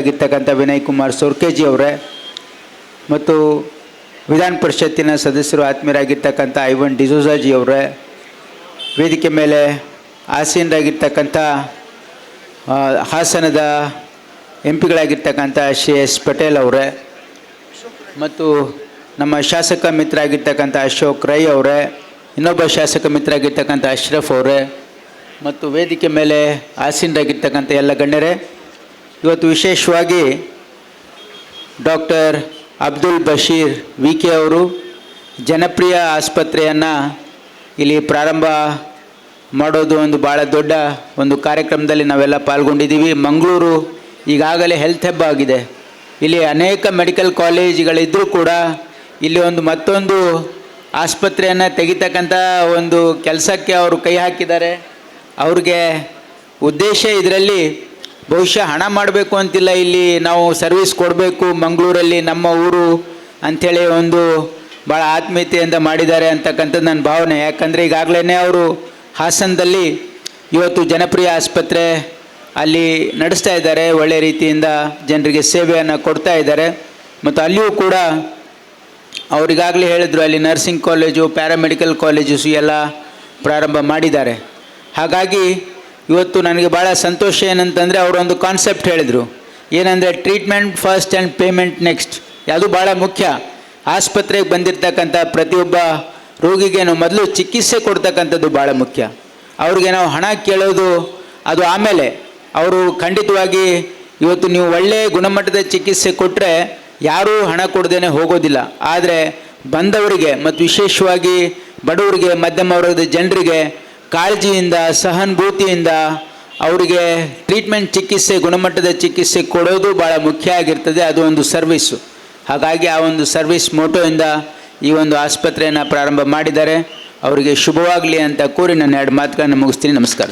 ಆಗಿರ್ತಕ್ಕಂಥ ವಿನಯ್ ಕುಮಾರ್ ಸೋರ್ಕೆಜಿ ಅವರೇ ಮತ್ತು ವಿಧಾನ ಪರಿಷತ್ತಿನ ಸದಸ್ಯರು ಆತ್ಮೀಯರಾಗಿರ್ತಕ್ಕಂಥ ಐವನ್ ಡಿಸೋಜಾಜಿ ಅವರೇ, ವೇದಿಕೆ ಮೇಲೆ ಆಸೀನರಾಗಿರ್ತಕ್ಕಂಥ ಹಾಸನದ ಎಂಪಿಗಳಾಗಿರ್ತಕ್ಕಂಥ ಶ್ರೀ ಎಸ್ ಪಟೇಲ್ ಅವರೇ ಮತ್ತು ನಮ್ಮ ಶಾಸಕ ಮಿತ್ರ ಆಗಿರ್ತಕ್ಕಂಥ ಅಶೋಕ್ ರೈ ಅವರೇ, ಇನ್ನೊಬ್ಬ ಶಾಸಕ ಮಿತ್ರ ಆಗಿರ್ತಕ್ಕಂಥ ಅಶ್ರಫ್ ಅವರೇ ಮತ್ತು ವೇದಿಕೆ ಮೇಲೆ ಆಸೀನರಾಗಿರ್ತಕ್ಕಂಥ ಎಲ್ಲ ಗಣ್ಯರೇ, ಇವತ್ತು ವಿಶೇಷವಾಗಿ doctor Abdul Bashir V K ಅವರು ಜನಪ್ರಿಯ ಆಸ್ಪತ್ರೆಯನ್ನು ಇಲ್ಲಿ ಪ್ರಾರಂಭ ಮಾಡೋದು ಒಂದು ಭಾಳ ದೊಡ್ಡ ಒಂದು ಕಾರ್ಯಕ್ರಮದಲ್ಲಿ ನಾವೆಲ್ಲ ಪಾಲ್ಗೊಂಡಿದ್ದೀವಿ. ಮಂಗಳೂರು ಈಗಾಗಲೇ ಹೆಲ್ತ್ ಹಬ್ ಆಗಿದೆ. ಇಲ್ಲಿ ಅನೇಕ ಮೆಡಿಕಲ್ ಕಾಲೇಜುಗಳಿದ್ದರೂ ಕೂಡ ಇಲ್ಲಿ ಮತ್ತೊಂದು ಆಸ್ಪತ್ರೆಯನ್ನು ತೆಗಿತಕ್ಕಂಥ ಒಂದು ಕೆಲಸಕ್ಕೆ ಅವರು ಕೈ ಹಾಕಿದ್ದಾರೆ. ಅವ್ರಿಗೆ ಉದ್ದೇಶ ಇದರಲ್ಲಿ ಬಹುಶಃ ಹಣ ಮಾಡಬೇಕು ಅಂತಿಲ್ಲ, ಇಲ್ಲಿ ನಾವು ಸರ್ವಿಸ್ ಕೊಡಬೇಕು ಮಂಗಳೂರಲ್ಲಿ ನಮ್ಮ ಊರು ಅಂಥೇಳಿ ಭಾಳ ಆತ್ಮೀಯತೆಯಿಂದ ಮಾಡಿದ್ದಾರೆ ಅಂತಕ್ಕಂಥದ್ದು ನನ್ನ ಭಾವನೆ. ಯಾಕಂದರೆ ಈಗಾಗಲೇ ಅವರು ಹಾಸನದಲ್ಲಿ ಇವತ್ತು ಜನಪ್ರಿಯ ಆಸ್ಪತ್ರೆ ಅಲ್ಲಿ ನಡೆಸ್ತಾ ಇದ್ದಾರೆ, ಒಳ್ಳೆಯ ರೀತಿಯಿಂದ ಜನರಿಗೆ ಸೇವೆಯನ್ನು ಕೊಡ್ತಾ ಇದ್ದಾರೆ. ಮತ್ತು ಅಲ್ಲಿಯೂ ಕೂಡ ಅವರಿಗಾಗಲೇ ಹೇಳಿದರು ಅಲ್ಲಿ ನರ್ಸಿಂಗ್ ಕಾಲೇಜು, ಪ್ಯಾರಾಮೆಡಿಕಲ್ ಕಾಲೇಜಸ್ ಎಲ್ಲ ಪ್ರಾರಂಭ ಮಾಡಿದ್ದಾರೆ. ಹಾಗಾಗಿ ಇವತ್ತು ನನಗೆ ಭಾಳ ಸಂತೋಷ ಏನಂತಂದರೆ ಅವರೊಂದು ಕಾನ್ಸೆಪ್ಟ್ ಹೇಳಿದರು, ಏನಂದರೆ treatment first and payment next. ಅದು ಭಾಳ ಮುಖ್ಯ. ಆಸ್ಪತ್ರೆಗೆ ಬಂದಿರತಕ್ಕಂಥ ಪ್ರತಿಯೊಬ್ಬ ರೋಗಿಗೆ ನಾವು ಮೊದಲು ಚಿಕಿತ್ಸೆ ಕೊಡ್ತಕ್ಕಂಥದ್ದು ಭಾಳ ಮುಖ್ಯ. ಅವ್ರಿಗೆ ನಾವು ಹಣ ಕೇಳೋದು ಅದು ಆಮೇಲೆ. ಅವರು ಖಂಡಿತವಾಗಿ ಇವತ್ತು ನೀವು ಒಳ್ಳೆಯ ಗುಣಮಟ್ಟದ ಚಿಕಿತ್ಸೆ ಕೊಟ್ಟರೆ ಯಾರೂ ಹಣ ಕೊಡದೇನೆ ಹೋಗೋದಿಲ್ಲ. ಆದರೆ ಬಂದವರಿಗೆ ಮತ್ತು ವಿಶೇಷವಾಗಿ ಬಡವರಿಗೆ, ಮಧ್ಯಮ ವರ್ಗದ ಜನರಿಗೆ ಕಾಳಜಿಯಿಂದ ಸಹಾನುಭೂತಿಯಿಂದ ಅವರಿಗೆ ಟ್ರೀಟ್ಮೆಂಟ್ ಚಿಕಿತ್ಸೆ, ಗುಣಮಟ್ಟದ ಚಿಕಿತ್ಸೆ ಕೊಡೋದು ಭಾಳ ಮುಖ್ಯ ಆಗಿರ್ತದೆ. ಅದು ಒಂದು ಸರ್ವಿಸ್ಸು. ಹಾಗಾಗಿ ಆ ಒಂದು ಸರ್ವಿಸ್ ಮೋಟೋಯಿಂದ ಈ ಒಂದು ಆಸ್ಪತ್ರೆಯನ್ನು ಪ್ರಾರಂಭ ಮಾಡಿದ್ದಾರೆ. ಅವರಿಗೆ ಶುಭವಾಗಲಿ ಅಂತ ಕೋರಿ ನನ್ನ 2 ಮಾತುಗಳನ್ನು ಮುಗಿಸ್ತೀನಿ. ನಮಸ್ಕಾರ.